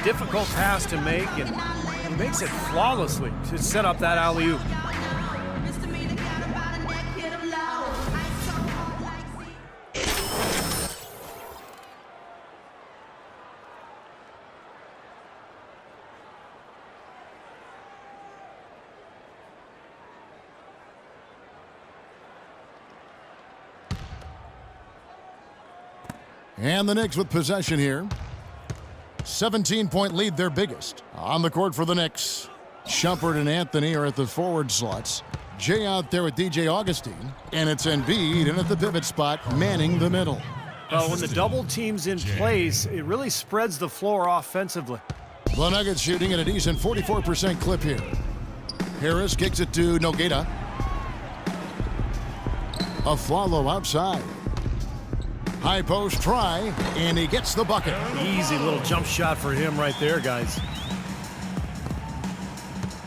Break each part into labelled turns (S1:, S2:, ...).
S1: difficult pass to make, and he makes it flawlessly to set up that alley-oop.
S2: And the Knicks with possession here. 17-point lead, their biggest. On the court for the Knicks, Shumpert and Anthony are at the forward slots. Jay out there with DJ Augustine. And it's Embiid in at the pivot spot, manning the middle.
S1: Well, when the double team's in place, it really spreads the floor offensively.
S2: The Nuggets shooting at a decent 44% clip here. Harris kicks it to Nogueira. Afflalo outside. High post try, and he gets the bucket.
S1: Easy little jump shot for him right there, guys.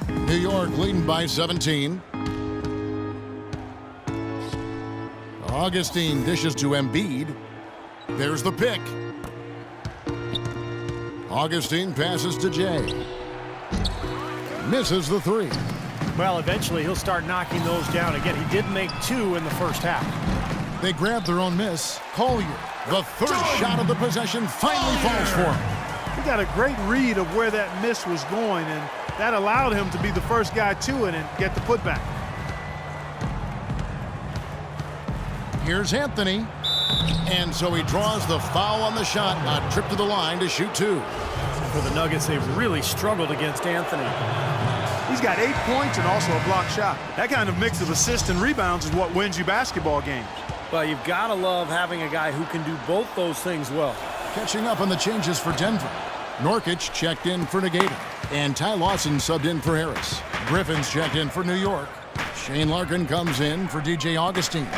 S2: New York leading by 17. Augustine dishes to Embiid. There's the pick. Augustine passes to Jay. Misses the three.
S1: Well, eventually he'll start knocking those down. Again, he did make 2 in the first half.
S2: They grab their own miss. Collier, the third shot of the possession, finally falls for him.
S3: He got a great read of where that miss was going, and that allowed him to be the first guy to it and get the putback.
S2: Here's Anthony. And so he draws the foul on the shot. A trip to the line to shoot 2.
S1: For the Nuggets, they've really struggled against Anthony.
S3: He's got 8 points and also a block shot. That kind of mix of assists and rebounds is what wins you basketball games.
S1: Well, you've got to love having a guy who can do both those things well.
S2: Catching up on the changes for Denver. Norkic checked in for Nogueira. And Ty Lawson subbed in for Harris. Griffin's checked in for New York. Shane Larkin comes in for DJ Augustine.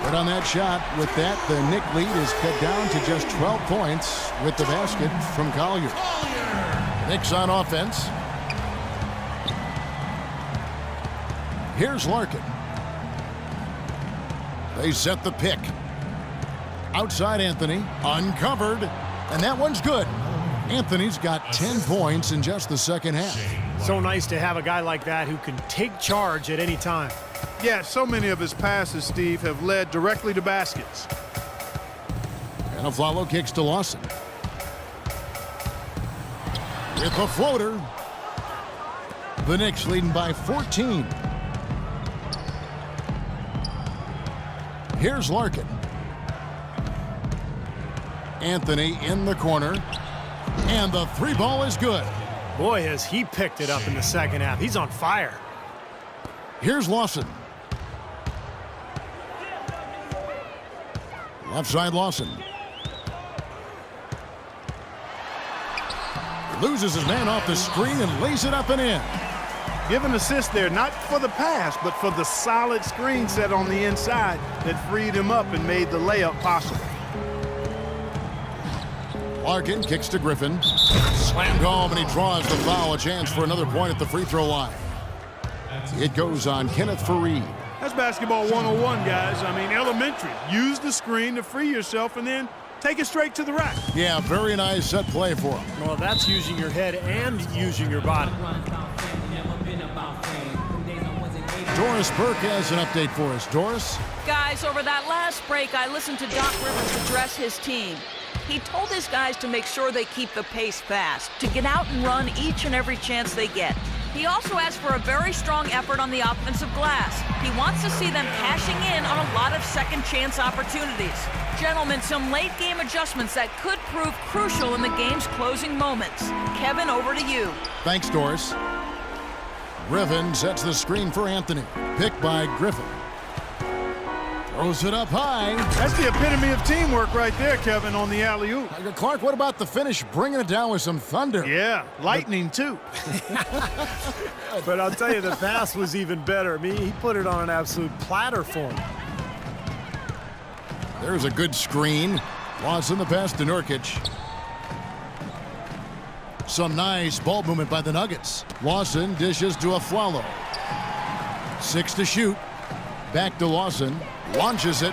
S2: But on that shot, with that, the Knick lead is cut down to just 12 points with the basket from Collier. Knicks on offense. Here's Larkin. They set the pick. Outside Anthony, uncovered, and that one's good. Anthony's got 10 points in just the second half.
S1: So nice to have a guy like that who can take charge at any time.
S3: Yeah, so many of his passes, Steve, have led directly to baskets.
S2: And Afflalo kicks to Lawson. With the floater. The Knicks leading by 14. Here's Larkin. Anthony in the corner. And the 3 ball is good.
S1: Boy, has he picked it up in the second half. He's on fire.
S2: Here's Lawson. Left side Lawson. Loses his man off the screen and lays it up and in.
S3: Give an assist there, not for the pass, but for the solid screen set on the inside that freed him up and made the layup possible.
S2: Larkin kicks to Griffin. Slammed home, and he draws the foul. A chance for another point at the free throw line. It goes on Kenneth Faried.
S3: That's basketball 101, guys. I mean, elementary. Use the screen to free yourself and then take it straight to the rack.
S2: Yeah, very nice set play for him.
S1: Well, that's using your head and using your body.
S2: Doris Burke has an update for us. Doris?
S4: Guys, over that last break, I listened to Doc Rivers address his team. He told his guys to make sure they keep the pace fast, to get out and run each and every chance they get. He also asked for a very strong effort on the offensive glass. He wants to see them cashing in on a lot of second chance opportunities. Gentlemen, some late game adjustments that could prove crucial in the game's closing moments. Kevin, over to you.
S2: Thanks, Doris. Griffin sets the screen for Anthony. Picked by Griffin. Throws it up high.
S3: That's the epitome of teamwork right there, Kevin, on the alley-oop.
S2: Clark, what about the finish? Bringing it down with some thunder.
S3: Yeah, lightning, too.
S1: But I'll tell you, the pass was even better. I mean, he put it on an absolute platter for him.
S2: There's a good screen. Lawson the pass to Nurkic. Some nice ball movement by the Nuggets. Lawson dishes to Afflalo. 6 to shoot. Back to Lawson. Launches it.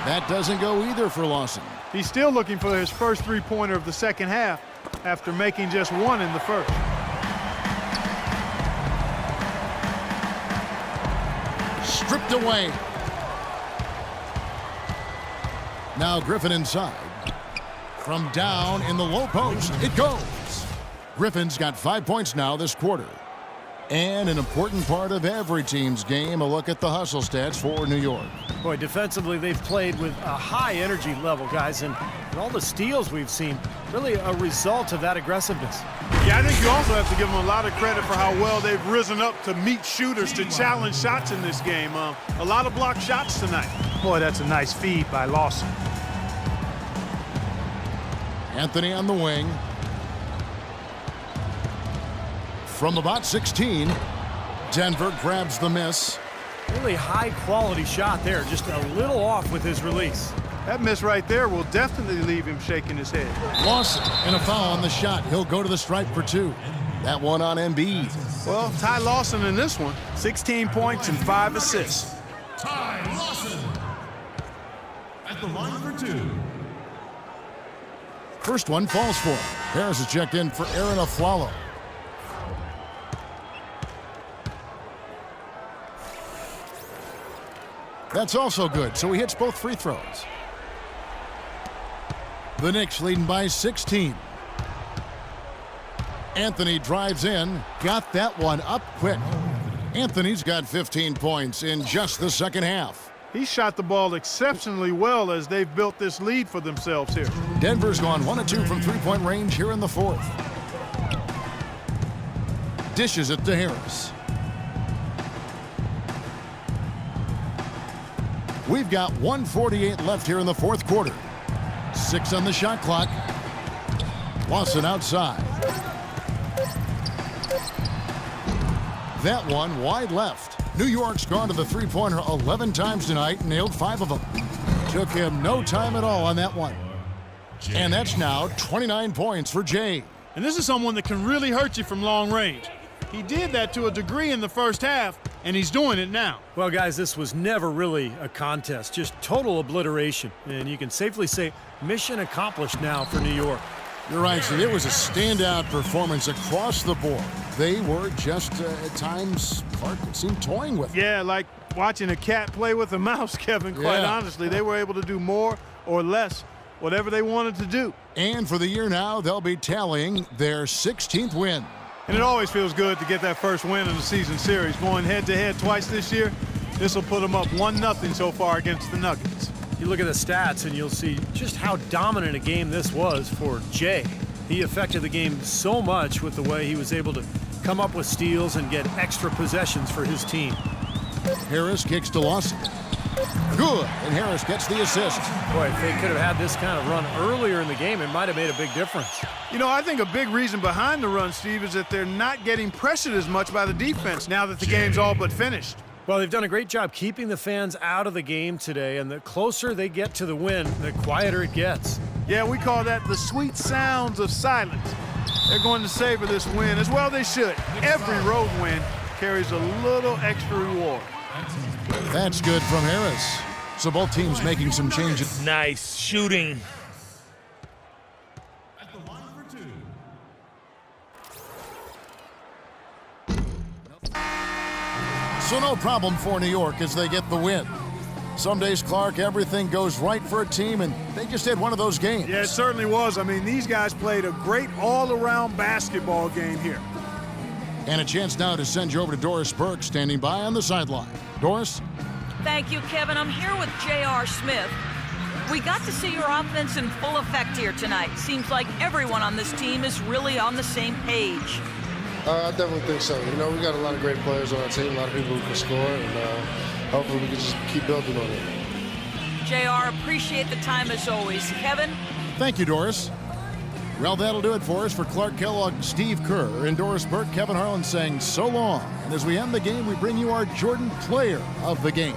S2: That doesn't go either for Lawson.
S3: He's still looking for his first three-pointer of the second half. after making just one in the first.
S2: Stripped away. Now Griffin inside. From down in the low post, it goes. Griffin's got 5 points now this quarter. And an important part of every team's game, a look at the hustle stats for New York.
S1: Boy, defensively, they've played with a high energy level, guys, and all the steals we've seen, really a result of that aggressiveness.
S3: Yeah, I think you also have to give them a lot of credit for how well they've risen up to meet shooters, to challenge shots in this game. A lot of blocked shots tonight.
S5: Boy, that's a nice feed by Lawson.
S2: Anthony on the wing. From about 16, Denver grabs the miss.
S1: Really high-quality shot there, just a little off with his release.
S3: That miss right there will definitely leave him shaking his head.
S2: Lawson and a foul on the shot. He'll go to the stripe for 2. That one on Embiid.
S3: Well, Ty Lawson in this one, 16 points and 5 assists.
S6: Ty Lawson at the line for 2.
S2: First one falls for him. Harris is checked in for Aaron Aflalo. That's also good, so he hits both free throws. The Knicks leading by 16. Anthony drives in, got that one up quick. Anthony's got 15 points in just the second half.
S3: He shot the ball exceptionally well as they've built this lead for themselves here.
S2: Denver's gone 1 of 2 from three-point range here in the fourth. Dishes it to Harris. We've got 1:48 left here in the fourth quarter. 6 on the shot clock. Lawson outside. That one wide left. New York's gone to the three-pointer 11 times tonight and nailed 5 of them. Took him no time at all on that one. And that's now 29 points for Jay.
S3: And this is someone that can really hurt you from long range. He did that to a degree in the first half, and he's doing it now.
S1: Well, guys, this was never really a contest, just total obliteration. And you can safely say mission accomplished now for New York.
S2: You're right, Steve. It was a standout performance across the board. They were just, at times, Clark seemed toying with it.
S3: Yeah, like watching a cat play with a mouse, Kevin, quite honestly. They were able to do more or less, whatever they wanted to do.
S2: And for the year now, they'll be tallying their 16th win.
S3: And it always feels good to get that first win in the season series. Going head-to-head twice this year, this will put them up 1-0 so far against the Nuggets.
S1: You look at the stats and you'll see just how dominant a game this was for Jay. He affected the game so much with the way he was able to come up with steals and get extra possessions for his team.
S2: Harris kicks to Lawson. Good, and Harris gets the assist.
S1: Boy, if they could have had this kind of run earlier in the game, it might have made a big difference.
S3: You know, I think a big reason behind the run, Steve, is that they're not getting pressured as much by the defense now that the game's all but finished.
S1: Well, they've done a great job keeping the fans out of the game today, and the closer they get to the win, the quieter it gets.
S3: Yeah, we call that the sweet sounds of silence. They're going to savor this win, as well they should. Every road win carries a little extra reward.
S2: That's good from Harris. So both teams making some changes.
S7: Nice shooting.
S6: At the line for 2.
S2: So no problem for New York as they get the win. Some days, Clark, everything goes right for a team, and they just had one of those games.
S3: Yeah, it certainly was. I mean, these guys played a great all-around basketball game here.
S2: And a chance now to send you over to Doris Burke, standing by on the sideline. Doris?
S4: Thank you, Kevin. I'm here with J.R. Smith. We got to see your offense in full effect here tonight. Seems like everyone on this team is really on the same page.
S8: I definitely think so. You know, we got a lot of great players on our team, a lot of people who can score, and hopefully we can just keep building on it.
S4: JR, appreciate the time as always. Kevin?
S2: Thank you, Doris. Well, that'll do it for us. For Clark Kellogg, Steve Kerr, and Doris Burke, Kevin Harlan saying so long. And as we end the game, we bring you our Jordan Player of the Game.